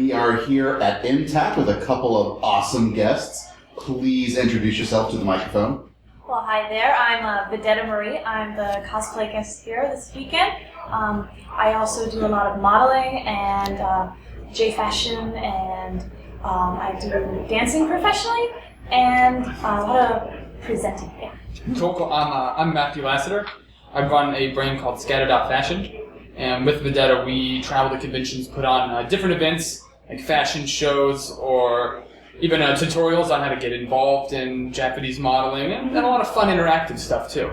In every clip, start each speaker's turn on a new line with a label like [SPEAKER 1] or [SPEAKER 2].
[SPEAKER 1] We are here at MTAC with a couple of awesome guests. Please introduce yourself to the microphone.
[SPEAKER 2] Well, hi there. I'm Vedetta Marie. I'm the cosplay guest here this weekend. I also do a lot of modeling and J-fashion, and I do dancing professionally and a lot of presenting. Yeah.
[SPEAKER 3] Cool. I'm Matthew Lassiter. I run a brand called ScatterDOTFashion, and with Vedetta we travel to conventions, put on different events like fashion shows or even tutorials on how to get involved in Japanese modeling and a lot of fun interactive stuff too.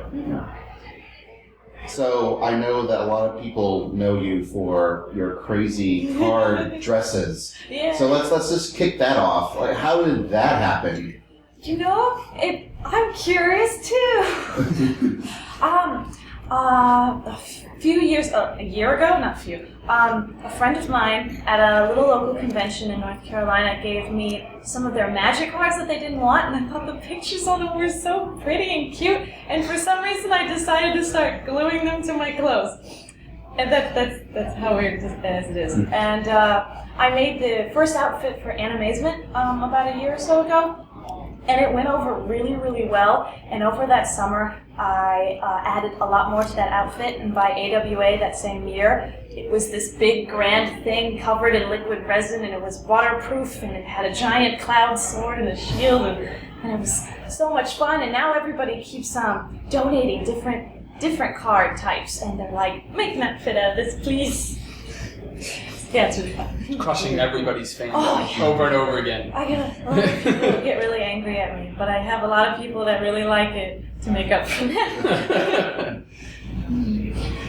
[SPEAKER 1] So I know that a lot of people know you for your crazy card dresses.
[SPEAKER 2] Yeah.
[SPEAKER 1] So let's just kick that off. Like, how did that happen?
[SPEAKER 2] You know, I'm curious too. A few years, a year ago, not few, a friend of mine at a little local convention in North Carolina gave me some of their magic cards that they didn't want, and I thought the pictures on them were so pretty and cute, and for some reason I decided to start gluing them to my clothes. And that's how weird as it is. And I made the first outfit for Animazement about a year or so ago. And it went over really, really well. And over that summer, I added a lot more to that outfit. And by AWA that same year, it was this big, grand thing covered in liquid resin, and it was waterproof, and it had a giant cloud sword and a shield, and it was so much fun. And now everybody keeps donating different card types, and they're like, make an outfit out of this, please. Yeah, it's really fun.
[SPEAKER 3] Crushing everybody's fandom over and over again.
[SPEAKER 2] A lot of people get really angry at me, but I have a lot of people that really like it to make up for that.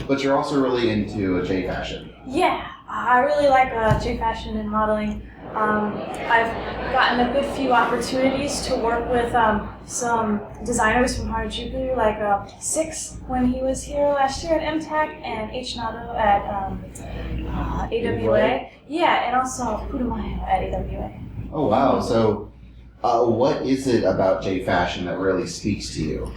[SPEAKER 1] But you're also really into J-fashion.
[SPEAKER 2] Yeah, I really like J-fashion and modeling. I've gotten a good few opportunities to work with some designers from Harajuku, like Six when he was here last year at MTAC, and H. Nado at AWA. Yeah, and also Purumayo at AWA.
[SPEAKER 1] Oh wow! So, what is it about J-fashion that really speaks to you?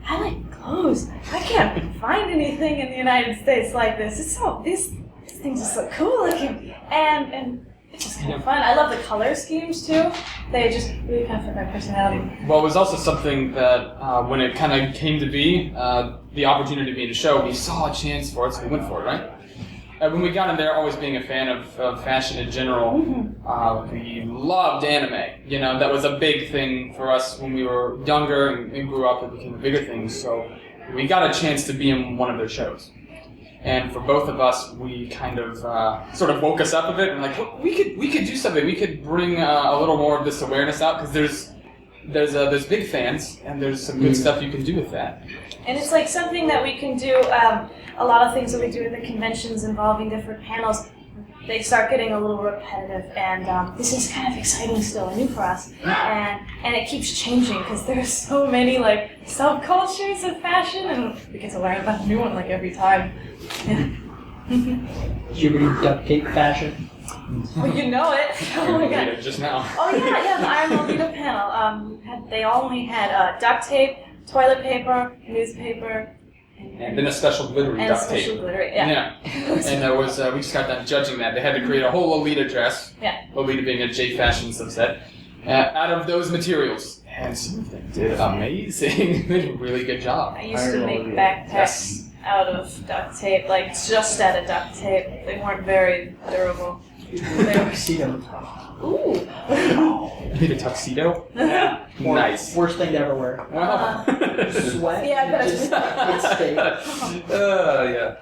[SPEAKER 2] I like clothes. I can't find anything in the United States like this. It's so these things are so cool looking, and it's just kind of fun. I love the color schemes too. They just really kind of fit my personality.
[SPEAKER 3] Well, it was also something that when it kind of came to be, the opportunity to be in the show, we saw a chance for it, so we went for it, right? When we got in there, always being a fan of fashion in general, we loved anime. You know, that was a big thing for us when we were younger and grew up. It became a bigger thing, so we got a chance to be in one of their shows. And for both of us, we kind of sort of woke us up a bit and like, well, we could do something. We could bring a little more of this awareness out, because there's big fans and there's some good stuff you can do with that.
[SPEAKER 2] And it's like something that we can do. A lot of things that we do at the conventions involving different panels, they start getting a little repetitive, and this is kind of exciting still and new for us. And it keeps changing because there's so many like subcultures of fashion, and we get to learn about a new one like every time. Yeah.
[SPEAKER 4] Did you read duct tape fashion?
[SPEAKER 2] Oh, you know it. Oh my god.
[SPEAKER 3] Just now.
[SPEAKER 2] Oh yeah, the Iron Lolita panel. They only had duct tape, toilet paper, newspaper,
[SPEAKER 3] and then a special glittery duct tape.
[SPEAKER 2] And glittery, yeah.
[SPEAKER 3] And there was we just got done judging that. They had to create a whole Lolita dress.
[SPEAKER 2] Yeah.
[SPEAKER 3] Lolita being a J-fashion subset, out of those materials. And some of them did amazing. They did a really good job.
[SPEAKER 2] I used to make backpacks out of duct tape, like just out of duct tape. They weren't very durable.
[SPEAKER 4] Tuxedo.
[SPEAKER 2] Ooh.
[SPEAKER 3] You made a tuxedo?
[SPEAKER 4] Yeah.
[SPEAKER 3] Nice.
[SPEAKER 4] Worst thing to ever wear.
[SPEAKER 3] Wow.
[SPEAKER 4] Sweat.
[SPEAKER 2] Yeah, I bet
[SPEAKER 4] it's
[SPEAKER 3] Yeah.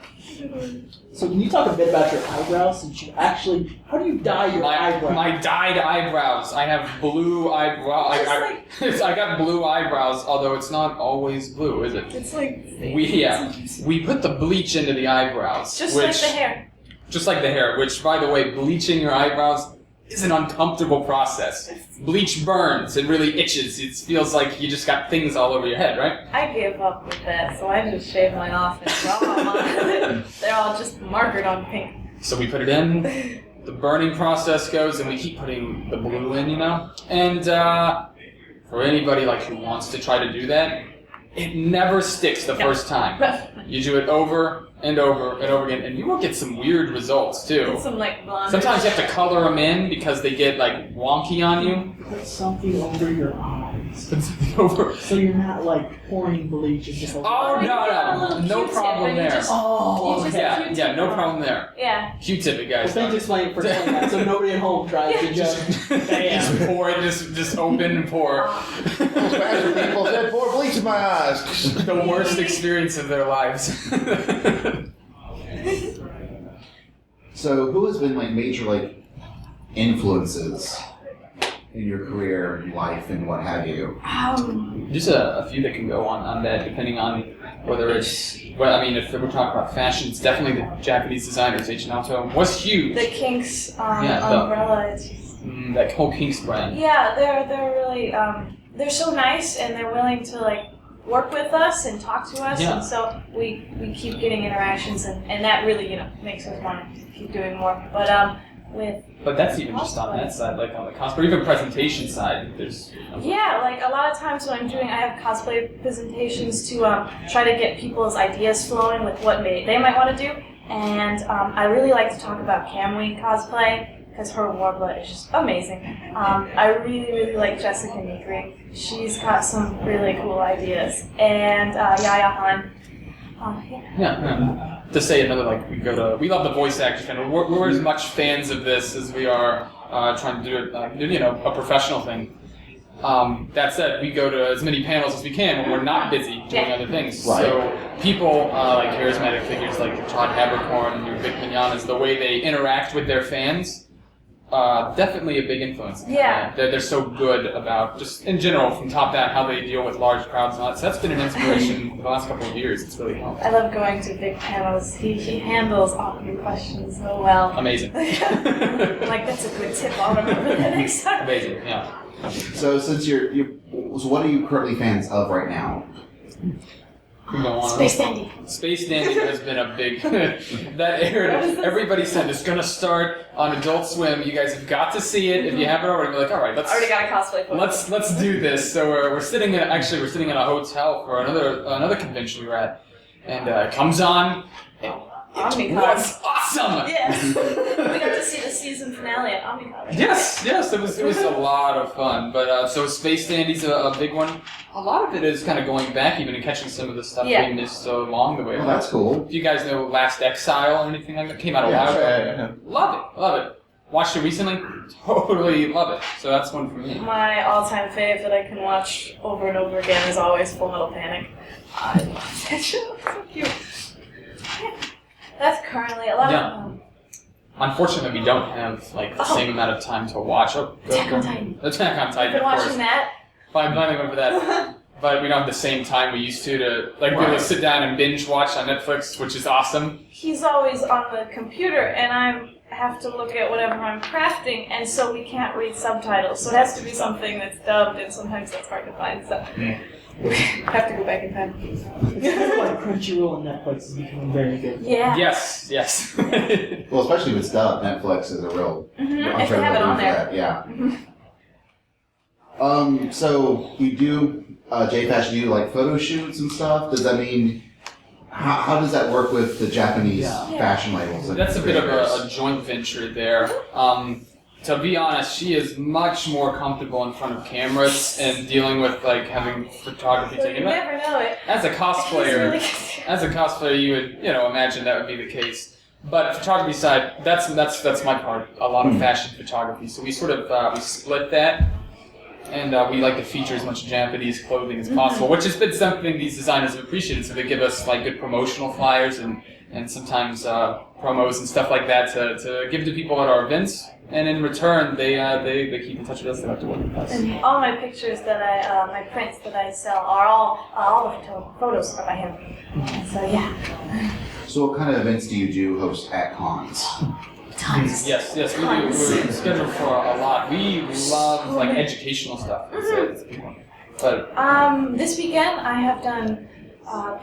[SPEAKER 4] So can you talk a bit about your eyebrows? Since you actually, how do you dye your eyebrows?
[SPEAKER 3] My dyed eyebrows. I have blue eyebrows. I got blue eyebrows, although it's not always blue, is it?
[SPEAKER 2] It's like
[SPEAKER 3] we put the bleach into the eyebrows.
[SPEAKER 2] Just like the hair.
[SPEAKER 3] Just like the hair, which, by the way, bleaching your eyebrows is an uncomfortable process. Bleach burns. It really itches. It feels like you just got things all over your head, right?
[SPEAKER 2] I gave up with that, so I just shaved mine off and draw them on. They're all just markered on pink.
[SPEAKER 3] So we put it in, the burning process goes, and we keep putting the blue in, you know? And for anybody like who wants to try to do that, it never sticks the first time. You do it over and over again, and you will get some weird results too.
[SPEAKER 2] And some like blonde.
[SPEAKER 3] Sometimes you have to color them in because they get like wonky on you.
[SPEAKER 4] Put something over your eyes.
[SPEAKER 3] Put something over.
[SPEAKER 4] So you're not like pouring bleach and just like.
[SPEAKER 3] Oh,
[SPEAKER 2] you get a little
[SPEAKER 3] no
[SPEAKER 2] Q-tip
[SPEAKER 3] problem
[SPEAKER 2] and you
[SPEAKER 3] there.
[SPEAKER 2] just-
[SPEAKER 4] Oh,
[SPEAKER 2] you just-
[SPEAKER 4] okay.
[SPEAKER 3] Yeah, no problem there.
[SPEAKER 2] Yeah.
[SPEAKER 3] Q-tip it,
[SPEAKER 4] Well,
[SPEAKER 3] guys.
[SPEAKER 4] thanks explain for explaining that, so nobody at home tries to
[SPEAKER 3] Just
[SPEAKER 4] Bam.
[SPEAKER 3] pour it, just open and pour.
[SPEAKER 1] Those bastard people said, pour bleach in my eyes.
[SPEAKER 3] The worst experience of their lives.
[SPEAKER 1] So, who has been like major like influences in your career, and life, and what have you?
[SPEAKER 3] Just a few that can go on that, depending on whether it's. Well, I mean, if we're talking about fashion, it's definitely the Japanese designers. H&Alto was huge.
[SPEAKER 2] The Kinks
[SPEAKER 3] Yeah,
[SPEAKER 2] umbrella. It's just,
[SPEAKER 3] That whole Kinks brand.
[SPEAKER 2] yeah, they're really they're so nice and they're willing to like work with us and talk to us,
[SPEAKER 3] Yeah.
[SPEAKER 2] and so we keep getting interactions, and that really makes us want to keep doing more. But
[SPEAKER 3] But that's even just on that side, like on the cosplay, even presentation side. There's.
[SPEAKER 2] yeah, like a lot of times when I have cosplay presentations to try to get people's ideas flowing with what they might want to do, and I really like to talk about Kamui cosplay because her warbler is just amazing. I really like Jessica Nigri. She's got some really cool ideas, and Yaya Han.
[SPEAKER 3] Yeah. To say another, like we love the voice actors, and we're as much fans of this as we are trying to do it, a professional thing. That said, we go to as many panels as we can when we're not busy doing other things.
[SPEAKER 1] Right.
[SPEAKER 3] So people like charismatic figures like Todd Habercorn and your Vic Mignogna's, the way they interact with their fans, definitely a big influence.
[SPEAKER 2] Yeah.
[SPEAKER 3] They're so good about, just in general, from top down, how they deal with large crowds and all that. So that's been an inspiration for the last couple of years. It's really helped.
[SPEAKER 2] I love going to big panels. He handles awkward questions so well.
[SPEAKER 3] Amazing.
[SPEAKER 2] Like, that's a good tip. I'll remember that next time.
[SPEAKER 3] Amazing, yeah.
[SPEAKER 1] So, since so what are you currently fans of right now?
[SPEAKER 3] We go on.
[SPEAKER 2] Space Dandy.
[SPEAKER 3] Space Dandy has been a big that era. Everybody said it's gonna start on Adult Swim. You guys have got to see it. If you haven't already, we're like, all right,
[SPEAKER 2] I already got a cosplay photo.
[SPEAKER 3] let's do this. So we're sitting in a hotel for another convention we were at, and it comes on.
[SPEAKER 2] Omnicon.
[SPEAKER 3] Was awesome.
[SPEAKER 2] Yes. We got to see the season finale at Omnicon.
[SPEAKER 3] Yes, it was a lot of fun. But so Space Dandy's a big one. A lot of it is kind of going back even and catching some of the stuff we missed along the way.
[SPEAKER 1] Oh, that's cool.
[SPEAKER 3] If you guys know Last Exile or anything like that, came out a while ago. Love it. Watched it recently. Totally love it. So that's one for me.
[SPEAKER 2] My all-time fave that I can watch over and over again is always Full Metal Panic. I love that show. It's so cute. Yeah. That's currently a lot of
[SPEAKER 3] Unfortunately, we don't have like the same amount of time to watch.
[SPEAKER 2] Attack on Titan.
[SPEAKER 3] Attack on Titan,
[SPEAKER 2] I've been
[SPEAKER 3] of course.
[SPEAKER 2] watching that.
[SPEAKER 3] Fine, planning over that. But we don't have the same time we used to like be able to sit down and binge watch on Netflix, which is awesome.
[SPEAKER 2] He's always on the computer, and I have to look at whatever I'm crafting, and so we can't read subtitles. So it has to be something that's dubbed, and sometimes that's hard to find. So we have to go back in time.
[SPEAKER 4] It's kind of like Crunchyroll and Netflix is becoming very good.
[SPEAKER 2] Yeah.
[SPEAKER 3] Yes.
[SPEAKER 1] Well, especially if it's dubbed, Netflix is a real.
[SPEAKER 2] If they have it on there.
[SPEAKER 1] Yeah. So you do JFashion, you do like photo shoots and stuff. Does that mean how does that work with the Japanese fashion labels?
[SPEAKER 3] That's a bit of a joint venture there. To be honest, she is much more comfortable in front of cameras and dealing with like having photography
[SPEAKER 2] Well,
[SPEAKER 3] taken.
[SPEAKER 2] you never know it.
[SPEAKER 3] As a cosplayer,
[SPEAKER 2] Really
[SPEAKER 3] you would imagine that would be the case. But photography side, that's my part. A lot of fashion photography. So we sort of we split that. And we like to feature as much Japanese clothing as possible, which has been something these designers have appreciated. So they give us like good promotional flyers and sometimes promos and stuff like that to give to people at our events. And in return, they keep in touch with us. They like to work with us.
[SPEAKER 2] And all my pictures that my prints that I sell are all the photos are by him. And so yeah.
[SPEAKER 1] So what kind of events do you host at cons?
[SPEAKER 2] Tons.
[SPEAKER 3] Yes, we do. We're scheduled for a lot. We love like educational stuff. It's a big one. But
[SPEAKER 2] this weekend I have done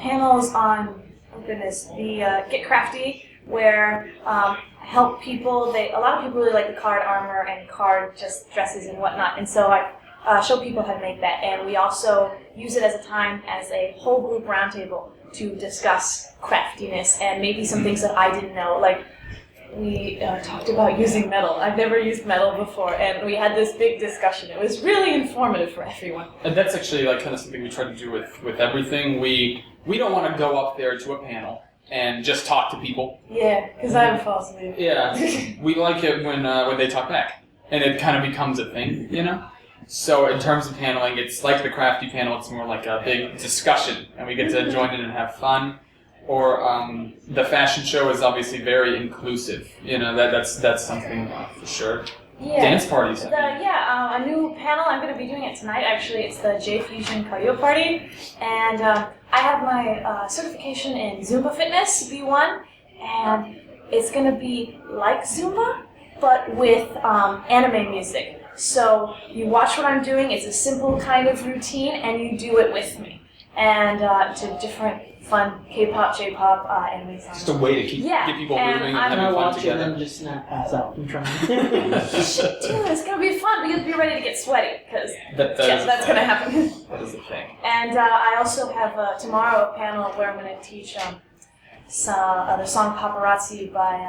[SPEAKER 2] panels on the Get Crafty, where I help people. A lot of people really like the card armor and card just dresses and whatnot, and so I show people how to make that. And we also use it as a time as a whole group roundtable to discuss craftiness and maybe some things that I didn't know. Like, we talked about using metal. I've never used metal before, and we had this big discussion. It was really informative for everyone.
[SPEAKER 3] And that's actually like kind of something we try to do with everything. We don't want to go up there to a panel and just talk to people.
[SPEAKER 2] Yeah, because I would fall asleep.
[SPEAKER 3] Yeah, we like it when they talk back, and it kind of becomes a thing, you know? So in terms of paneling, it's like the crafty panel, it's more like a big discussion, and we get to join in and have fun. Or the fashion show is obviously very inclusive, you know, that's something for sure.
[SPEAKER 2] Yeah.
[SPEAKER 3] Dance parties.
[SPEAKER 2] A new panel, I'm going to be doing it tonight, actually. It's the J-Fusion Cardio Party, and I have my certification in Zumba Fitness, B1, and it's going to be like Zumba, but with anime music. So you watch what I'm doing, it's a simple kind of routine, and you do it with me. And to different fun K-pop, J-pop, anime songs.
[SPEAKER 3] Just a way to get people moving and having fun
[SPEAKER 4] watch
[SPEAKER 3] together.
[SPEAKER 4] it and just not pass out from trying.
[SPEAKER 2] You should do it. It's gonna be fun, but you'll be ready to get sweaty because
[SPEAKER 3] that's
[SPEAKER 2] gonna happen.
[SPEAKER 3] That is the thing.
[SPEAKER 2] And I also have tomorrow a panel where I'm gonna teach the song "Paparazzi" by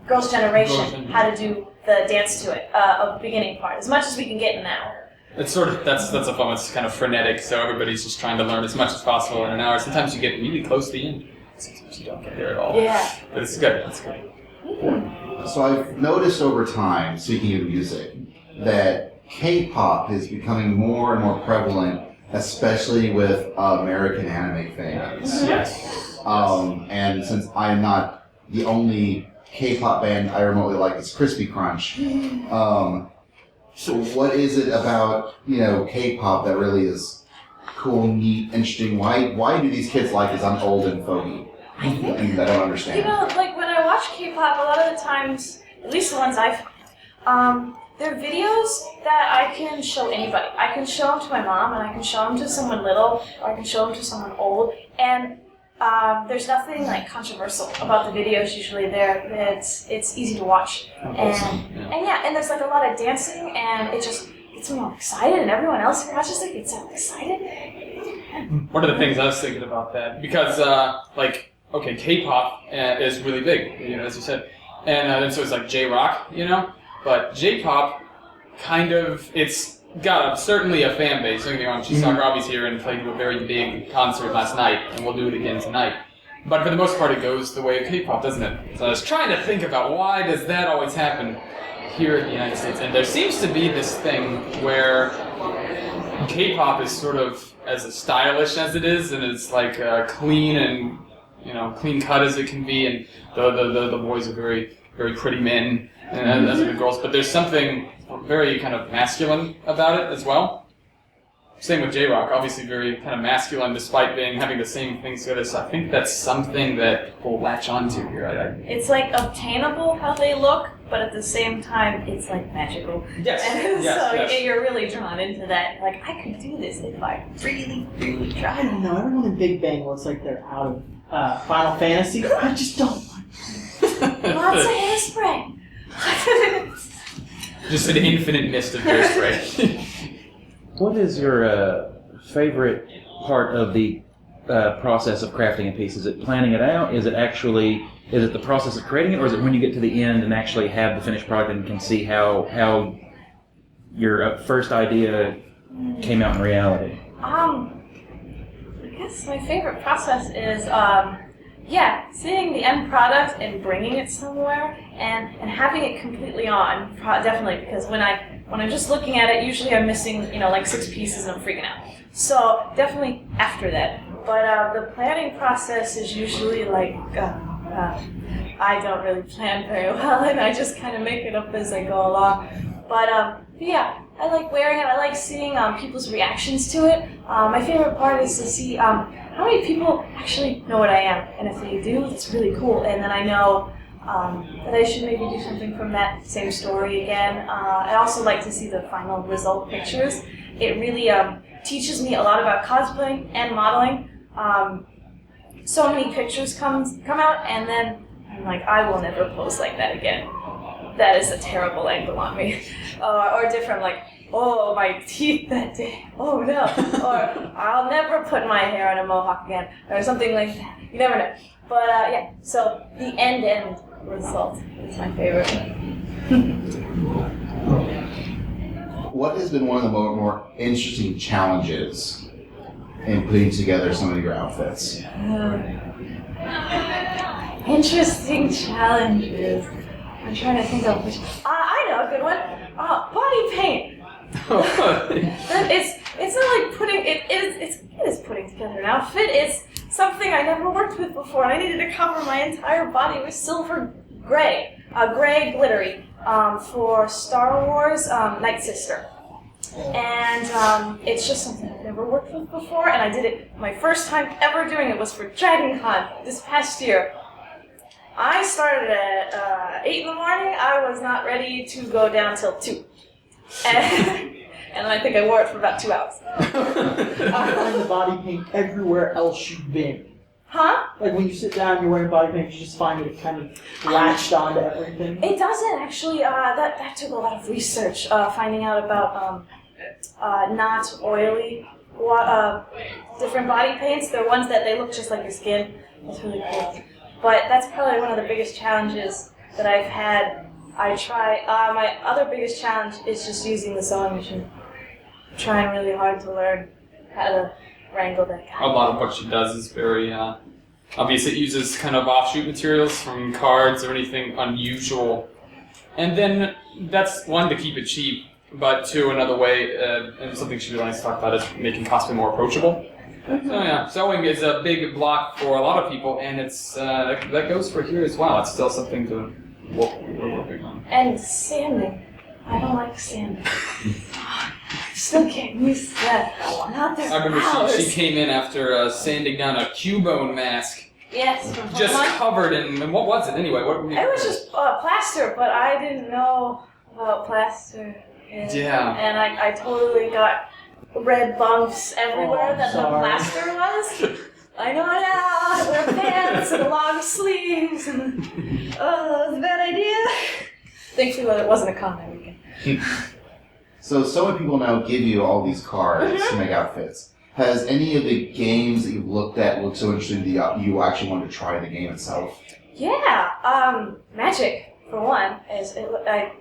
[SPEAKER 2] Girls' Generation, how to do the dance to it, a beginning part, as much as we can get in an hour.
[SPEAKER 3] It's sort of that's a fun. It's kind of frenetic, so everybody's just trying to learn as much as possible in an hour. Sometimes you get really close to the end. Sometimes you don't get there at all.
[SPEAKER 2] Yeah.
[SPEAKER 3] But it's good. It's good.
[SPEAKER 1] So I've noticed over time, speaking of music, that K-pop is becoming more and more prevalent, especially with American anime fans.
[SPEAKER 3] Yes.
[SPEAKER 1] And since I am not the only K-pop band I remotely like is Crispy Crunch, so what is it about, K-pop that really is cool, neat, interesting? Why do these kids like this? I'm old and fogey, and I don't understand.
[SPEAKER 2] Like when I watch K-pop, a lot of the times, at least the ones I've, they're videos that I can show anybody. I can show them to my mom, and I can show them to someone little, or I can show them to someone old, and there's nothing like controversial about the videos. Usually, it's easy to watch, and there's like a lot of dancing, and it just gets me all excited, and everyone else who watches it gets all excited.
[SPEAKER 3] One of the things I was thinking about that because K-pop is really big, as you said, and so it's like J-rock, but J-pop it's got certainly a fan base. Don't get me wrong, Chisaka Robbie's here and played a very big concert last night, and we'll do it again tonight. But for the most part, it goes the way of K-pop, doesn't it? So I was trying to think about why does that always happen here in the United States, and there seems to be this thing where K-pop is sort of as stylish as it is, and it's like clean and clean cut as it can be, and the boys are very very pretty men, and as are the girls. But there's something very kind of masculine about it as well. Same with J-Rock, obviously very kind of masculine despite having the same things together. So I think that's something that we'll latch onto here.
[SPEAKER 2] It's like obtainable how they look, but at the same time it's like magical.
[SPEAKER 3] Yes.
[SPEAKER 2] Yes. You're really drawn into that. Like, I could do this if I really, really tried.
[SPEAKER 4] I don't know. Everyone in Big Bang looks like they're out of Final Fantasy. I just don't.
[SPEAKER 2] Lots of hairspray.
[SPEAKER 3] Just an infinite mist of hairspray.
[SPEAKER 5] What is your favorite part of the process of crafting a piece? Is it planning it out? Is it the process of creating it, or is it when you get to the end and actually have the finished product and can see how your first idea came out in reality?
[SPEAKER 2] I guess my favorite process is seeing the end product and bringing it somewhere and having it completely on, definitely, because when I'm just looking at it, usually I'm missing, like 6 pieces and I'm freaking out. So definitely after that. But the planning process is usually like, I don't really plan very well, and I just kind of make it up as I go along. But I like wearing it. I like seeing people's reactions to it. My favorite part is to see how many people actually know what I am, and if they do, it's really cool. And then I know that I should maybe do something from that same story again. I also like to see the final result pictures. It really teaches me a lot about cosplaying and modeling. So many pictures come out, and then I'm like, I will never pose like that again. That is a terrible angle on me. Or different, like, oh, my teeth that day. Oh no. Or I'll never put my hair in a mohawk again. Or something like that. You never know. But yeah, so the end result is my favorite.
[SPEAKER 1] What has been one of the more interesting challenges in putting together some of your outfits?
[SPEAKER 2] Interesting challenges. I'm trying to think of which. I know a good one. Body paint. It's not like putting it is putting together an outfit. It's something I never worked with before, and I needed to cover my entire body with silver gray, gray glittery, for Star Wars Night Sister. And it's just something I've never worked with before, and I did it. My first time ever doing it was for Dragon Con this past year. I started at 8 in the morning. I was not ready to go down till 2. And I think I wore it for about 2 hours.
[SPEAKER 4] You find the body paint everywhere else you've been.
[SPEAKER 2] Huh?
[SPEAKER 4] Like when you sit down, you're wearing body paint, you just find it kind of latched onto everything.
[SPEAKER 2] It doesn't actually. That took a lot of research, finding out about not oily different body paints. They're ones that they look just like your skin. It's really cool. But that's probably one of the biggest challenges that I've had. I try. My other biggest challenge is just using the sewing machine. I'm trying really hard to learn how to wrangle that guy.
[SPEAKER 3] A lot of what she does is very obvious. It uses kind of offshoot materials from cards or anything unusual. And then that's one, to keep it cheap, but two, another way, and something she really likes to talk about is making cosplay more approachable. So yeah, sewing is a big block for a lot of people, and it's that goes for here as well. It's still something to we're working on.
[SPEAKER 2] And sanding. I don't like sanding. Still can't use that. Not there.
[SPEAKER 3] I remember she came in after sanding down a Cubone mask.
[SPEAKER 2] Yes.
[SPEAKER 3] Just covered in, what was it anyway? What were you
[SPEAKER 2] It was just plaster, but I didn't know about plaster.
[SPEAKER 3] Yeah.
[SPEAKER 2] And I totally got red bumps everywhere that the plaster was. I know now. I wear pants and long sleeves, and that was a bad idea. Thankfully, it wasn't a common weekend.
[SPEAKER 1] So many people now give you all these cards to make outfits. Has any of the games that you've looked at looked so interesting that you actually wanted to try the game itself?
[SPEAKER 2] Yeah, Magic for one is there's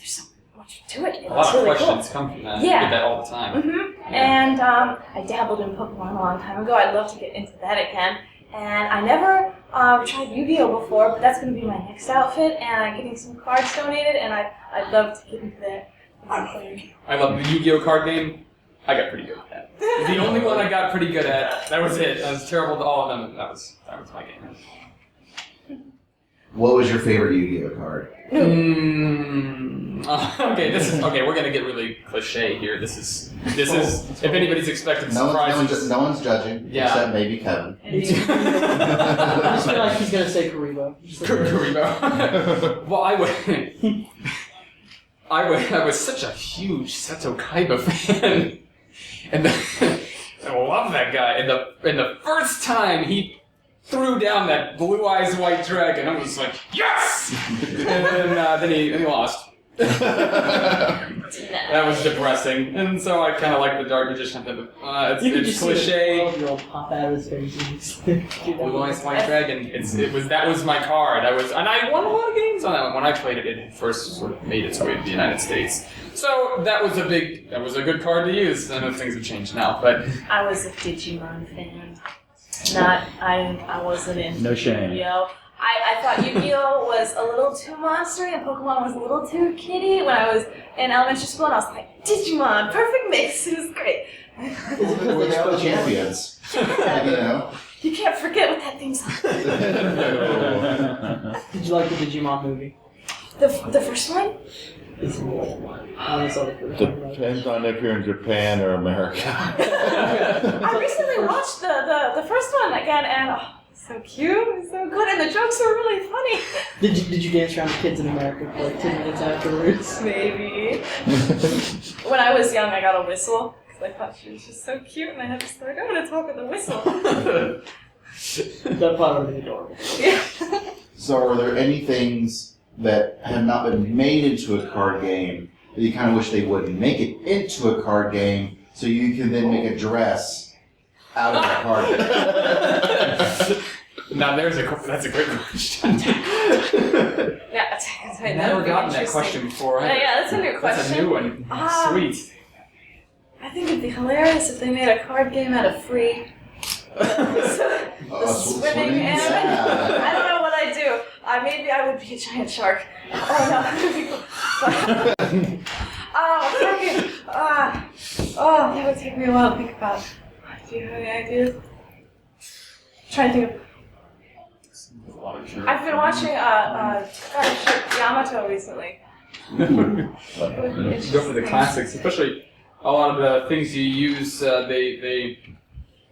[SPEAKER 2] so much to it.
[SPEAKER 3] A lot of
[SPEAKER 2] really
[SPEAKER 3] questions
[SPEAKER 2] cool.
[SPEAKER 3] come from that.
[SPEAKER 2] Yeah.
[SPEAKER 3] You get that all the time.
[SPEAKER 2] Mm-hmm. And I dabbled in Pokemon a long time ago. I'd love to get into that again. And I never tried Yu-Gi-Oh before, but that's going to be my next outfit. And I'm getting some cards donated, and I'd love to get into that.
[SPEAKER 3] I love the Yu-Gi-Oh card game. I got pretty good at that. The only one I got pretty good at. That was it. I was terrible to all of them. That was my game.
[SPEAKER 1] What was your favorite Yu-Gi-Oh card?
[SPEAKER 3] Okay. We're gonna get really cliche here. This is. If anybody's expecting surprises,
[SPEAKER 1] No one's judging,
[SPEAKER 3] Yeah.
[SPEAKER 1] except maybe Kevin.
[SPEAKER 4] I just feel like he's gonna say Karibo.
[SPEAKER 3] Karibo. Well, I was such a huge Seto Kaiba fan, and I love that guy. And the first time he threw down that blue eyes white dragon, I was like, yes! And then he lost. That was depressing, and so I kind of like the Dark Magician. It's cliche.
[SPEAKER 4] The pop out of his face.
[SPEAKER 3] Blue Eyes White Dragon. That was my card. And I won a lot of games on that one. When I played it, it first sort of made its way to the United States. So that was a good card to use. I know things have changed now, but
[SPEAKER 2] I was a Digimon fan. I wasn't in
[SPEAKER 5] No shame.
[SPEAKER 2] Yu-Gi-Oh. I thought Yu-Gi-Oh was a little too monstery and Pokemon was a little too kiddie when I was in elementary school, and I was like, Digimon, perfect mix. It was great.
[SPEAKER 1] We're now the champions. You know.
[SPEAKER 2] You can't forget what that theme song.
[SPEAKER 4] Did you like the Digimon movie?
[SPEAKER 2] The first one?
[SPEAKER 6] Depends on if you're in Japan or America.
[SPEAKER 2] I recently watched the first one again, and so cute, it's so good, and the jokes are really funny.
[SPEAKER 4] Did you dance around the kids in America for like 10 minutes afterwards?
[SPEAKER 2] Maybe. When I was young, I got a whistle because I thought she was just so cute, and I had to start. I'm gonna talk with a whistle.
[SPEAKER 4] That part would be adorable.
[SPEAKER 2] Yeah.
[SPEAKER 1] So are there any things that have not been made into a card game that you kind of wish they would make it into a card game so you can then make a dress out of the card game?
[SPEAKER 3] Now that's a great question.
[SPEAKER 2] Yeah, that's right.
[SPEAKER 3] I've never gotten that question before.
[SPEAKER 2] Yeah, that's a new question.
[SPEAKER 3] That's a new one. Sweet.
[SPEAKER 2] I think it'd be hilarious if they made a card game out of free. The swimming anime.
[SPEAKER 1] Yeah.
[SPEAKER 2] I don't know what I'd do. Maybe I would be a giant shark. Oh no, that would be cool. That would take me a while to think about. Do you have any ideas? Trying to think of. I've been watching Starship Yamato recently.
[SPEAKER 3] Go for the classics, especially a lot of the things you use. They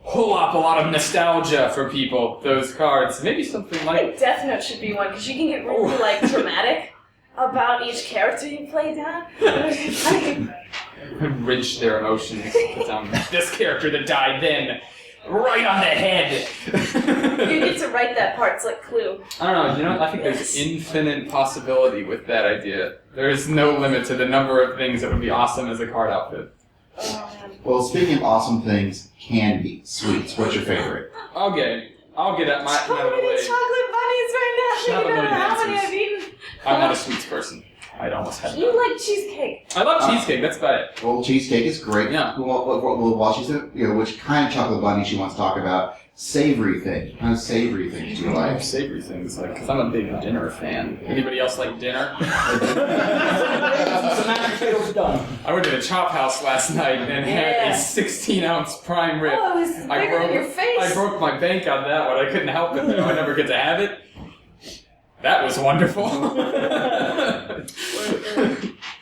[SPEAKER 3] pull up a lot of nostalgia for people. Those cards, maybe something
[SPEAKER 2] I think
[SPEAKER 3] like
[SPEAKER 2] Death Note should be one because you can get really like dramatic about each character you play down.
[SPEAKER 3] wrench their emotions. Put down this character that died then, right on the head.
[SPEAKER 2] You get to write that part. It's like Clue.
[SPEAKER 3] I don't know. You know, I think there's infinite possibility with that idea. There is no limit to the number of things that would be awesome as a card outfit.
[SPEAKER 2] Oh, man.
[SPEAKER 1] Well, speaking of awesome things, candy, sweets. What's your favorite?
[SPEAKER 3] Okay, I'll get at my
[SPEAKER 2] So
[SPEAKER 3] out of the
[SPEAKER 2] many
[SPEAKER 3] way.
[SPEAKER 2] chocolate bunnies right now.
[SPEAKER 3] Shut
[SPEAKER 2] You
[SPEAKER 3] up,
[SPEAKER 2] don't know how
[SPEAKER 3] million
[SPEAKER 2] many
[SPEAKER 3] answers.
[SPEAKER 2] I've eaten.
[SPEAKER 3] I'm not a sweets person. I'd almost have
[SPEAKER 2] You
[SPEAKER 3] that.
[SPEAKER 2] like cheesecake.
[SPEAKER 3] I love cheesecake. That's about it.
[SPEAKER 1] Well, cheesecake is great.
[SPEAKER 3] Yeah.
[SPEAKER 1] Well, while she's which kind of chocolate bunny she wants to talk about. Savory thing. What kind of savory things do you
[SPEAKER 3] I
[SPEAKER 1] like?
[SPEAKER 3] like savory things, like, because I'm a big dinner fan. Anybody else like dinner?
[SPEAKER 4] Some mashed potatoes done.
[SPEAKER 3] I went to the Chop House last night and had a 16-ounce prime rib.
[SPEAKER 2] Oh, it's bigger than your face.
[SPEAKER 3] I broke my bank on that one. I couldn't help it, though. I never get to have it. That was wonderful.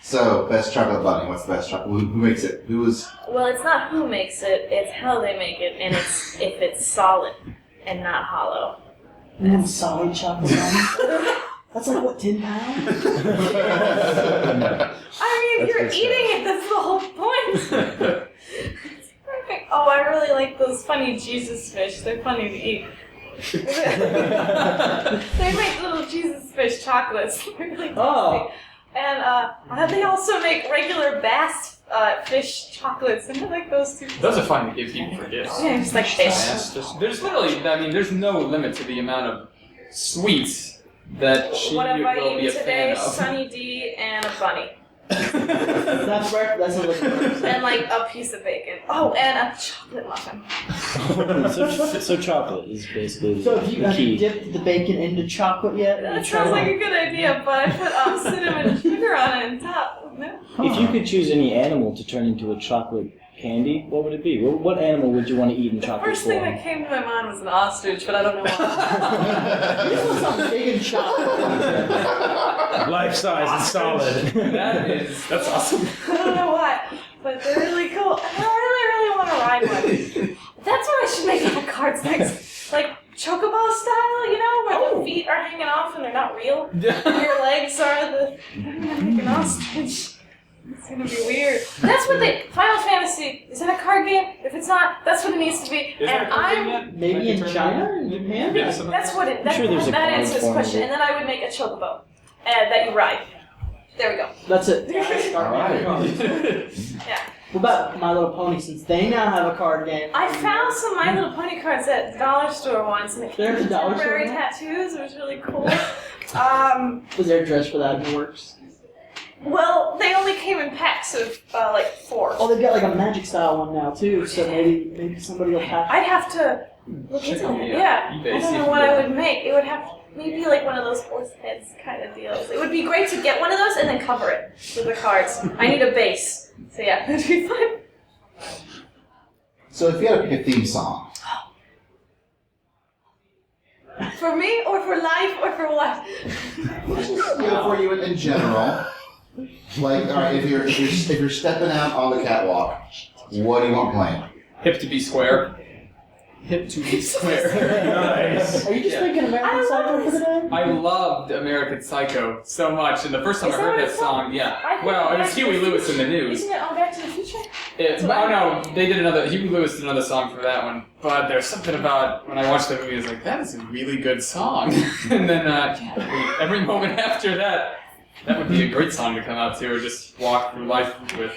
[SPEAKER 1] So, best chocolate bunny. What's the best chocolate? Who makes it? Who is?
[SPEAKER 2] Well, it's not who makes it, it's how they make it, and it's if it's solid and not hollow.
[SPEAKER 4] Solid chocolate bunny? That's like, what, 10 pounds?
[SPEAKER 2] I mean, if you're eating it, that's the whole point. It's perfect. Oh, I really like those funny Jesus fish. They're funny to eat. They make little Jesus fish chocolates. They're really tasty.
[SPEAKER 4] Oh.
[SPEAKER 2] And they also make regular bass fish chocolates, and I like those too.
[SPEAKER 3] Those are fun to give people for gifts.
[SPEAKER 2] Yeah, just like fish.
[SPEAKER 3] There's literally, I mean, there's no limit to the amount of sweets that she
[SPEAKER 2] What have
[SPEAKER 3] will
[SPEAKER 2] I
[SPEAKER 3] be a
[SPEAKER 2] eaten today?
[SPEAKER 3] fan of.
[SPEAKER 2] Sunny D and a bunny.
[SPEAKER 4] That's right. That's what
[SPEAKER 2] And like a piece of bacon. Oh, and a chocolate muffin.
[SPEAKER 7] So chocolate is basically
[SPEAKER 4] So have you
[SPEAKER 7] the key.
[SPEAKER 4] dipped the bacon into chocolate yet?
[SPEAKER 2] That sounds like a good idea, but I put cinnamon and sugar on it on top. No.
[SPEAKER 7] If you could choose any animal to turn into a chocolate candy, what would it be? What animal would you want to eat in
[SPEAKER 2] The
[SPEAKER 7] chocolate
[SPEAKER 2] first thing
[SPEAKER 7] form?
[SPEAKER 2] that came to my mind was an ostrich, but I don't know why.
[SPEAKER 4] You want something big and chocolate.
[SPEAKER 5] Life size and solid.
[SPEAKER 3] That's awesome.
[SPEAKER 2] I don't know why, but they're really cool. And I really want to ride one. That's what I should make out of cards next. Like chocobo style, you know, where the feet are hanging off and they're not real. And your legs are the... I'm gonna make an ostrich. It's gonna be weird. That's what Final Fantasy, is that a card game? If it's not, that's what it needs to be.
[SPEAKER 3] Is
[SPEAKER 2] And I'm...
[SPEAKER 4] Maybe in China or in Japan?
[SPEAKER 3] Yeah, something
[SPEAKER 2] That's what it...
[SPEAKER 7] I'm sure there's a
[SPEAKER 2] that
[SPEAKER 7] card
[SPEAKER 2] answers the
[SPEAKER 7] form
[SPEAKER 2] question.
[SPEAKER 7] of it.
[SPEAKER 2] And then I would make a chocobo that you ride. There we go.
[SPEAKER 4] That's it.
[SPEAKER 1] All right.
[SPEAKER 2] Yeah.
[SPEAKER 4] What about My Little Pony, since they now have a card game?
[SPEAKER 2] I found some My Little Pony cards at the dollar store once, and it
[SPEAKER 4] They're
[SPEAKER 2] came
[SPEAKER 4] at
[SPEAKER 2] with
[SPEAKER 4] the dollar
[SPEAKER 2] temporary
[SPEAKER 4] store?
[SPEAKER 2] tattoos. It was really cool.
[SPEAKER 4] Was there a dress for that in the works?
[SPEAKER 2] Well, they only came in packs of like 4.
[SPEAKER 4] Oh, they've got like a magic style one now too, so maybe somebody will pack.
[SPEAKER 2] I'd have to look
[SPEAKER 3] Check
[SPEAKER 2] into
[SPEAKER 3] on
[SPEAKER 2] it.
[SPEAKER 3] the,
[SPEAKER 2] Yeah,
[SPEAKER 3] eBay,
[SPEAKER 2] I
[SPEAKER 3] see
[SPEAKER 2] don't
[SPEAKER 3] if
[SPEAKER 2] know
[SPEAKER 3] you
[SPEAKER 2] what
[SPEAKER 3] can
[SPEAKER 2] I
[SPEAKER 3] get
[SPEAKER 2] would make. It would have maybe like one of those horse heads kind of deals. It would be great to get one of those and then cover it with the cards. I need a base, so yeah, it'd be fun.
[SPEAKER 1] So, if you had to pick a theme song,
[SPEAKER 2] For me, or for life, or for what?
[SPEAKER 1] for you in general, like, all right, if you're stepping out on the catwalk, what do you want playing?
[SPEAKER 3] Hip to be square. Hip to be square.
[SPEAKER 5] Nice.
[SPEAKER 4] Are you just thinking American Psycho for the day?
[SPEAKER 3] I loved American Psycho so much, and the first time
[SPEAKER 2] Is
[SPEAKER 3] I
[SPEAKER 2] that
[SPEAKER 3] heard
[SPEAKER 2] what
[SPEAKER 3] that
[SPEAKER 2] it's called?
[SPEAKER 3] song, yeah.
[SPEAKER 2] I think
[SPEAKER 3] Well, it was
[SPEAKER 2] Back to
[SPEAKER 3] Huey
[SPEAKER 2] the
[SPEAKER 3] Lewis in the
[SPEAKER 2] Future.
[SPEAKER 3] news.
[SPEAKER 2] Isn't it on Back to the Future?
[SPEAKER 3] Oh no, they did another. Huey Lewis did another song for that one. But there's something about when I watched the movie, I was like, that is a really good song. And then every moment after that, That would be a great song to come out to, or just walk through life with.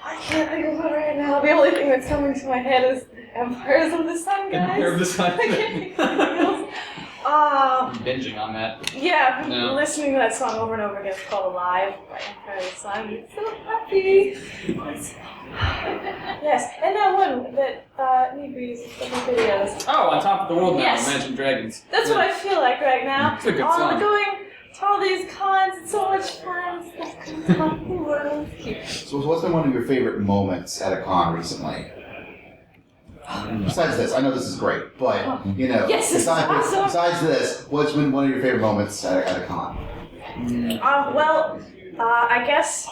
[SPEAKER 2] I can't think of it right now. The only thing that's coming to my head is Empires of the Sun, guys.
[SPEAKER 3] Empire of the Sun.
[SPEAKER 2] I can't think of anything else.
[SPEAKER 3] I'm binging on that.
[SPEAKER 2] Yeah, I've been
[SPEAKER 3] No.
[SPEAKER 2] listening to that song over and over again. It's called Alive by Empire of the Sun. It's so happy. Yes, and that one that Need uses for the videos.
[SPEAKER 3] Oh, On Top of the World now,
[SPEAKER 2] Yes.
[SPEAKER 3] Imagine Dragons.
[SPEAKER 2] That's what I feel like right now.
[SPEAKER 3] It's a good song.
[SPEAKER 2] Going to all these cons, it's so much fun. It's like on top of the world.
[SPEAKER 1] So what's been one of your favorite moments at a con recently? Besides this, I know this is great, but you know,
[SPEAKER 2] Yes, this is
[SPEAKER 1] besides,
[SPEAKER 2] awesome.
[SPEAKER 1] besides this, what's been one of your favorite moments at a con?
[SPEAKER 2] I guess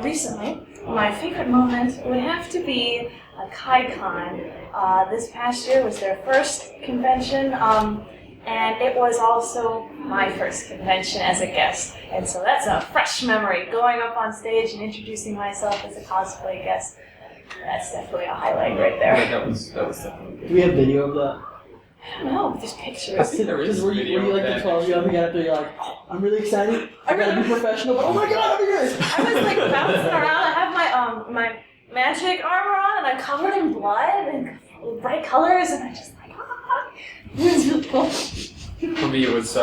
[SPEAKER 2] recently, my favorite moment would have to be a KaiCon. This past year was their first convention, and it was also my first convention as a guest. And so that's a fresh memory, going up on stage and introducing myself as a cosplay guest. That's definitely a highlight right
[SPEAKER 3] Yeah,
[SPEAKER 2] there.
[SPEAKER 3] that was definitely.
[SPEAKER 4] Do we have video of that?
[SPEAKER 2] I don't know, there's pictures.
[SPEAKER 3] I think there is
[SPEAKER 4] Were you
[SPEAKER 3] video
[SPEAKER 4] like
[SPEAKER 3] of
[SPEAKER 4] the
[SPEAKER 3] that.
[SPEAKER 4] 12-year-old guy out there, you're like, oh, I'm really excited, I gotta be professional, but oh my god, I'm here!
[SPEAKER 2] I was like bouncing around. I have my magic armor on, and I'm covered in blood and bright colors, and I'm just like, it was really cool.
[SPEAKER 3] For me, it was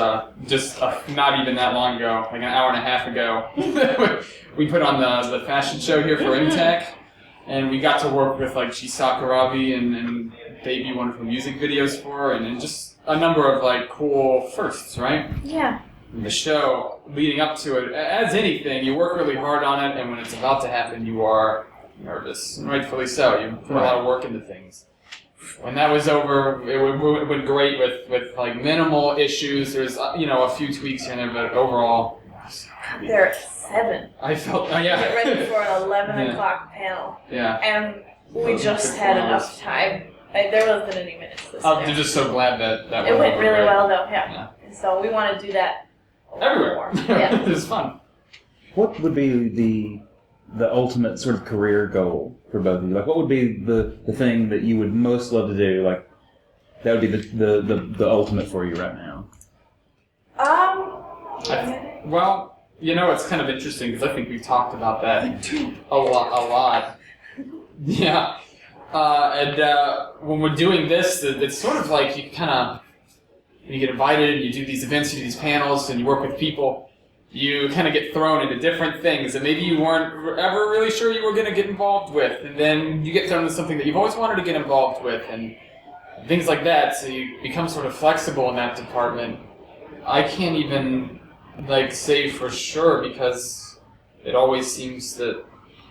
[SPEAKER 3] just not even that long ago, like an hour and a half ago. We put on the fashion show here for MTAC, and we got to work with like Chisakurabi and debut one of her music videos for her, and just a number of like cool firsts, right?
[SPEAKER 2] Yeah.
[SPEAKER 3] And the show, leading up to it, as anything, you work really hard on it, and when it's about to happen, you are nervous, and rightfully so. You put a lot of work into things. When that was over, it went great with like minimal issues. There's a few tweaks here and there, but overall,
[SPEAKER 2] Got there at 7.
[SPEAKER 3] I felt
[SPEAKER 2] Get ready for an 11
[SPEAKER 3] Yeah.
[SPEAKER 2] o'clock panel.
[SPEAKER 3] yeah.
[SPEAKER 2] And we just had enough time. There wasn't any minutes this
[SPEAKER 3] I'm
[SPEAKER 2] year.
[SPEAKER 3] just so glad that
[SPEAKER 2] It went
[SPEAKER 3] over
[SPEAKER 2] really
[SPEAKER 3] great.
[SPEAKER 2] well though, yeah.
[SPEAKER 3] Yeah.
[SPEAKER 2] And so we want to do that a lot
[SPEAKER 3] Everywhere.
[SPEAKER 2] more. Yeah.
[SPEAKER 3] It was fun.
[SPEAKER 5] What would be the ultimate sort of career goal for both of you? Like, what would be the thing that you would most love to do? Like, that would be the ultimate for you right now.
[SPEAKER 3] Well, it's kind of interesting because I think we've talked about that a lot. Yeah. When we're doing this, it's sort of like you get invited and you do these events, you do these panels, and you work with people. You kind of get thrown into different things that maybe you weren't ever really sure you were going to get involved with, and then you get thrown into something that you've always wanted to get involved with, and things like that. So you become sort of flexible in that department. I can't even say for sure because it always seems that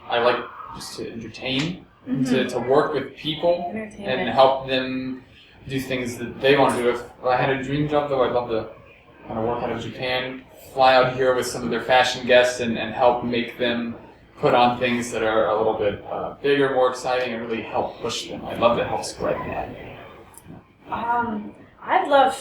[SPEAKER 3] I like just to entertain, to work with people and help them do things that they want to do. If I had a dream job, though, I'd love to kind of work out of Japan, fly out here with some of their fashion guests and help make them put on things that are a little bit bigger, more exciting, and really help push them. I'd love to help spread that.
[SPEAKER 2] I'd love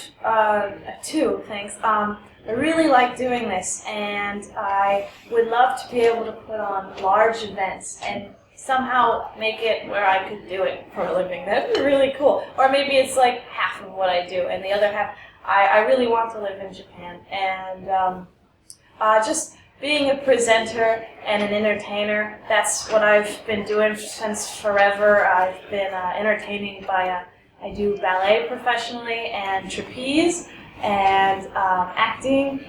[SPEAKER 2] 2 things. I really like doing this, and I would love to be able to put on large events and somehow make it where I could do it for a living. That'd be really cool. Or maybe it's like half of what I do, and the other half, I really want to live in Japan. And just being a presenter and an entertainer, that's what I've been doing since forever. I've been entertaining by, I do ballet professionally and trapeze and acting,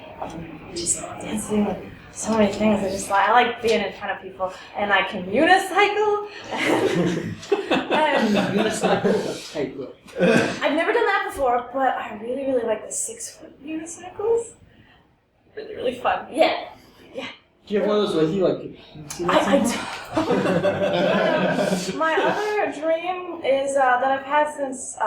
[SPEAKER 2] just dancing with so many things. I like being in front of people, and I can unicycle.
[SPEAKER 4] Unicycle. Hey, look.
[SPEAKER 2] I've never done that before, but I really, really like the 6-foot unicycles. Really, really fun. Yeah.
[SPEAKER 4] Do you have one of those with you?
[SPEAKER 2] I do. My other dream is that I've had since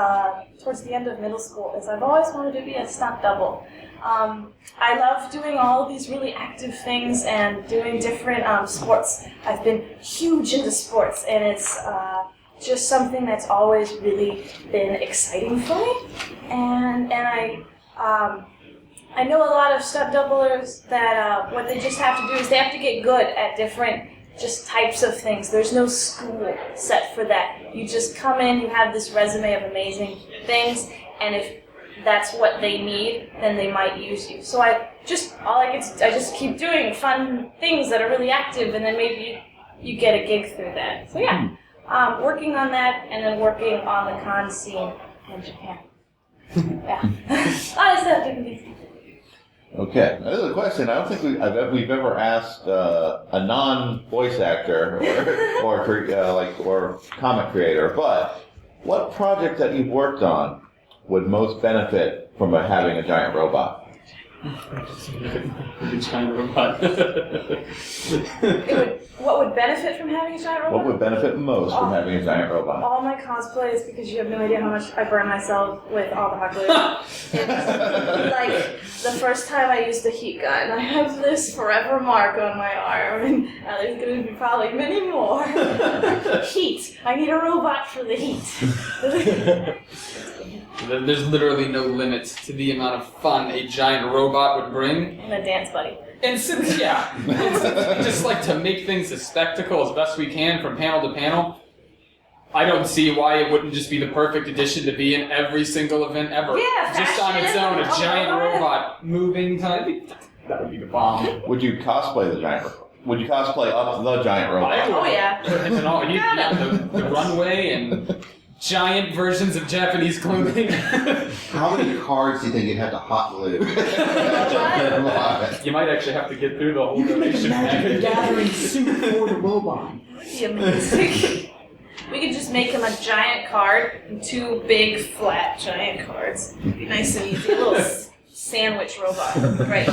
[SPEAKER 2] towards the end of middle school is I've always wanted to be a stunt double. I love doing all of these really active things and doing different sports. I've been huge into sports, and it's just something that's always really been exciting for me. And I know a lot of stunt doublers that what they just have to do is they have to get good at different just types of things. There's no school set for that. You just come in, you have this resume of amazing things, and if that's what they need, then they might use you. So I just keep doing fun things that are really active, and then maybe you get a gig through that. So yeah, working on that, and then working on the con scene in Japan. Yeah.
[SPEAKER 6] Okay, another question. I don't think we've ever asked a non-voice actor or comic creator, but what project that you've worked on would most benefit from having a giant robot?
[SPEAKER 2] What would benefit from having a giant robot?
[SPEAKER 6] What would benefit most from having a giant robot?
[SPEAKER 2] All my cosplays, because you have no idea how much I burn myself with all the hot glue. Like, the first time I used a heat gun, I have this forever mark on my arm, and there's going to be probably many more. Heat. I need a robot for the heat.
[SPEAKER 3] There's literally no limit to the amount of fun a giant robot would bring.
[SPEAKER 2] And a dance buddy.
[SPEAKER 3] And since we just like to make things a spectacle as best we can from panel to panel, I don't see why it wouldn't just be the perfect addition to be in every single event ever.
[SPEAKER 2] Yeah,
[SPEAKER 3] just on its own, a giant
[SPEAKER 2] God.
[SPEAKER 3] robot moving. That would be the bomb.
[SPEAKER 6] Would you cosplay the giant robot? Would you cosplay up the giant robot?
[SPEAKER 2] Oh yeah.
[SPEAKER 3] And all, the runway and giant versions of Japanese clothing.
[SPEAKER 1] How many cards do you think you'd have to hot glue?
[SPEAKER 3] You might actually have to get through the whole
[SPEAKER 4] You can make a
[SPEAKER 3] donation
[SPEAKER 4] Magic the
[SPEAKER 3] package.
[SPEAKER 4] Gathering suit for the robot.
[SPEAKER 2] That'd be amazing. We could just make him a giant card and 2 big, flat, giant cards. It'd be nice and easy. A little sandwich robot. Right.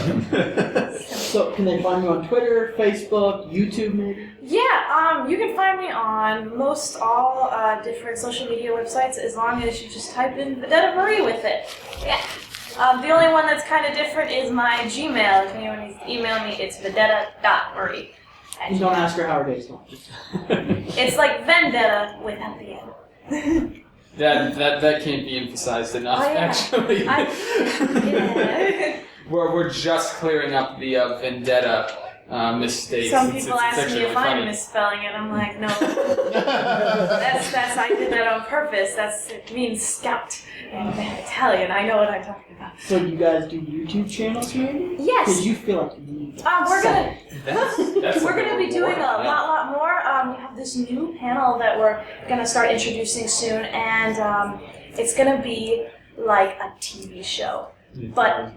[SPEAKER 4] So, can they find you on Twitter, Facebook, YouTube, maybe?
[SPEAKER 2] Yeah, you can find me on most all different social media websites as long as you just type in Vedetta Marie with it. Yeah. The only one that's kind of different is my Gmail. If anyone needs to email me, it's vedetta.marie.
[SPEAKER 4] You don't ask her how her day's going.
[SPEAKER 2] It's like vendetta without the end.
[SPEAKER 3] That can't be emphasized enough,
[SPEAKER 2] Oh, yeah.
[SPEAKER 3] actually.
[SPEAKER 2] Yeah.
[SPEAKER 3] We're just clearing up the vendetta mistakes.
[SPEAKER 2] Some
[SPEAKER 3] It's
[SPEAKER 2] people ask
[SPEAKER 3] actually
[SPEAKER 2] me if
[SPEAKER 3] really
[SPEAKER 2] I'm
[SPEAKER 3] funny.
[SPEAKER 2] misspelling it. I'm like, no. that's I did that on purpose. It means scout in Italian. I know what I'm talking about.
[SPEAKER 4] So, you guys do YouTube channels, maybe?
[SPEAKER 2] Yes.
[SPEAKER 4] Because you feel like you need
[SPEAKER 2] We're gonna
[SPEAKER 3] That's
[SPEAKER 2] we're gonna be doing a
[SPEAKER 3] rewarding,
[SPEAKER 2] lot more. We have this new panel that we're gonna start introducing soon, and it's gonna be like a TV show. But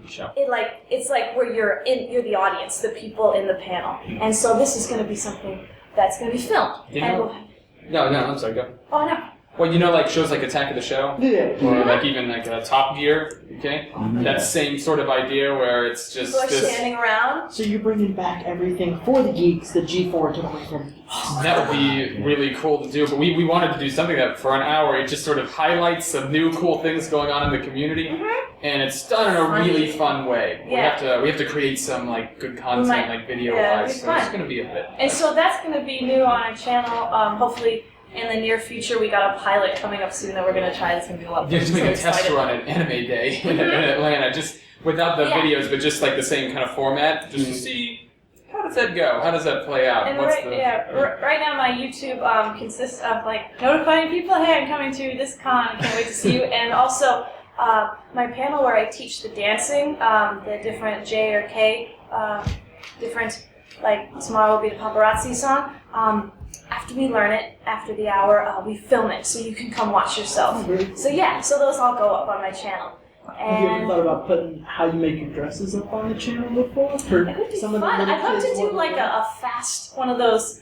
[SPEAKER 2] it's like where you're the audience, the people in the panel, and so this is going to be something that's going to be filmed.
[SPEAKER 3] No, I'm sorry, go.
[SPEAKER 2] Oh no!
[SPEAKER 3] Well, like shows like Attack of the Show,
[SPEAKER 4] Yeah.
[SPEAKER 3] or like even like Top Gear, okay? That same sort of idea where it's just
[SPEAKER 2] People are
[SPEAKER 3] this.
[SPEAKER 2] standing around.
[SPEAKER 4] So you're bringing back everything for the geeks that G4 took away from you.
[SPEAKER 3] That would be really cool to do, but we wanted to do something that for an hour it just sort of highlights some new cool things going on in the community, and it's done in a really fun way.
[SPEAKER 2] Yeah.
[SPEAKER 3] We have to create some like good content, like video wise. So it's gonna be a bit.
[SPEAKER 2] And so that's going to be new on our channel. Hopefully, in the near future, we got a pilot coming up soon that we're going to try. That's going to be a lot of fun.
[SPEAKER 3] You're doing
[SPEAKER 2] So
[SPEAKER 3] a test
[SPEAKER 2] excited.
[SPEAKER 3] run at Anime Day in Atlanta, just without the videos, but just like the same kind of format, just to see how does that go, how does that play out.
[SPEAKER 2] And
[SPEAKER 3] What's
[SPEAKER 2] right now my YouTube consists of like notifying people, hey, I'm coming to this con, I can't wait to see you, and also my panel where I teach the dancing, the different J or K, different, like tomorrow will be the paparazzi song. After we learn it, after the hour, we film it so you can come watch yourself. So yeah, so those all go up on my channel.
[SPEAKER 4] Have you ever thought about putting how you make your dresses up on the channel before? For
[SPEAKER 2] It would be
[SPEAKER 4] some
[SPEAKER 2] fun.
[SPEAKER 4] of the little
[SPEAKER 2] I'd love to
[SPEAKER 4] kids
[SPEAKER 2] do
[SPEAKER 4] want
[SPEAKER 2] like a fast one of those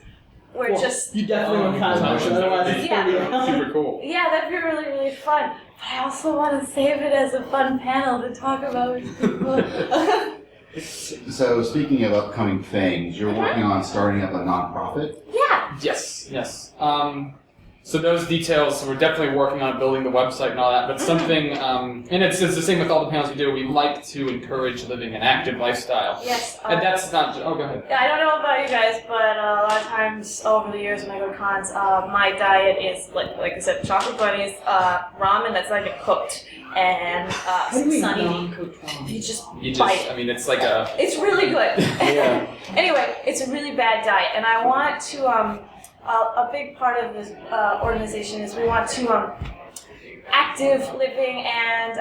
[SPEAKER 2] where just
[SPEAKER 4] you definitely want kind of motion, otherwise it's
[SPEAKER 2] Yeah.
[SPEAKER 4] gonna be
[SPEAKER 3] super cool.
[SPEAKER 2] yeah, that'd be really really fun. But I also want to save it as a fun panel to talk about with people.
[SPEAKER 1] So speaking of upcoming things, you're working on starting up a nonprofit.
[SPEAKER 2] Yeah.
[SPEAKER 3] Yes. So those details, we're definitely working on building the website and all that, but something, and it's the same with all the panels we do, we like to encourage living an active lifestyle.
[SPEAKER 2] Yes.
[SPEAKER 3] And that's not, go ahead.
[SPEAKER 2] I don't know about you guys, but a lot of times over the years when I go to cons, my diet is like I said, chocolate bunnies, ramen that's like cooked, and
[SPEAKER 4] How do you mean
[SPEAKER 2] sunny.
[SPEAKER 4] non-cooked ramen?
[SPEAKER 2] You just bite.
[SPEAKER 3] I mean, it's like a,
[SPEAKER 2] It's really good.
[SPEAKER 7] Yeah.
[SPEAKER 2] Anyway, it's a really bad diet, and I want to. A big part of this organization is we want to active living and,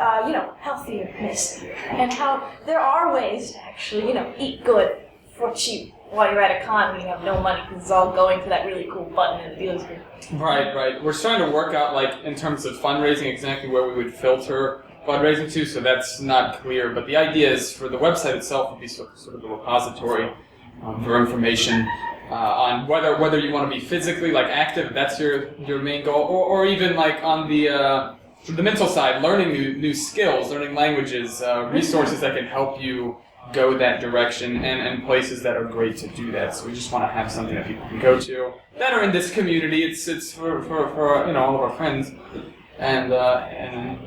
[SPEAKER 2] healthiness. And how there are ways to actually, eat good for cheap while you're at a con when you have no money because it's all going to that really cool button in the dealer's room.
[SPEAKER 3] Right. We're trying to work out, like, in terms of fundraising, exactly where we would filter fundraising to, so that's not clear. But the idea is for the website itself would be sort of a repository for information on whether you want to be physically, like, active, that's your main goal, or even, like, on the mental side, learning new skills, learning languages, resources that can help you go that direction, and places that are great to do that. So we just want to have something that people can go to that are in this community. It's for all of our friends, and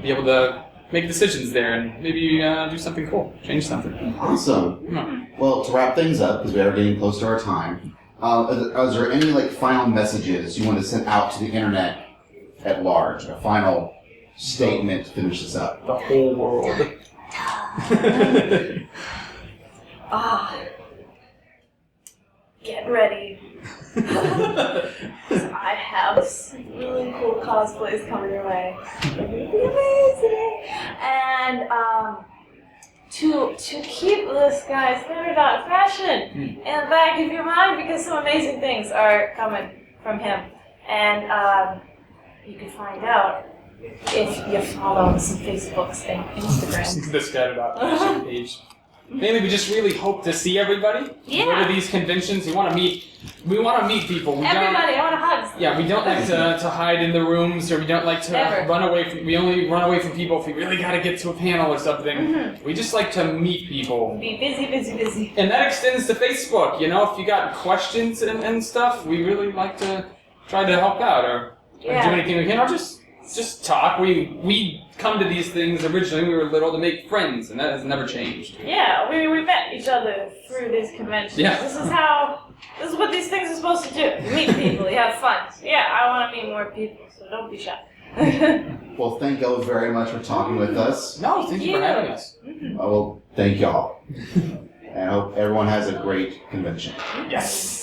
[SPEAKER 3] be able to make decisions there and maybe do something cool, change something.
[SPEAKER 1] Awesome. Well, to wrap things up, because we are getting close to our time, is there any final messages you want to send out to the internet at large? A final statement to finish this up?
[SPEAKER 3] The whole world.
[SPEAKER 2] Get ready. I have some really cool cosplays coming your way. It'll be amazing. And to keep this guy ScatterDOTFashion in the back of your mind because some amazing things are coming from him. And you can find out if you follow some Facebooks and Instagrams.
[SPEAKER 3] The ScatterDOTFashion page. Mainly, we just really hope to see everybody.
[SPEAKER 2] Yeah.
[SPEAKER 3] Go to these conventions. We want to meet people.
[SPEAKER 2] Everybody, I want hugs.
[SPEAKER 3] Yeah, we don't like to hide in the rooms, or we don't like to run away from. We only run away from people if we really got to get to a panel or something. Mm-hmm. We just like to meet people.
[SPEAKER 2] Be busy.
[SPEAKER 3] And that extends to Facebook. If you got questions and stuff, we really like to try to help out or do anything we can, or just talk. We come to these things originally when we were little to make friends, and that has never changed.
[SPEAKER 2] Yeah, we met each other through these conventions.
[SPEAKER 3] Yeah.
[SPEAKER 2] This is what these things are supposed to do. You meet people, you have fun. So yeah, I want to meet more people, so don't be shy.
[SPEAKER 1] Well, thank y'all very much for talking with us.
[SPEAKER 3] No, thank you for having us.
[SPEAKER 1] Well, thank y'all. And I hope everyone has a great convention.
[SPEAKER 3] Yes.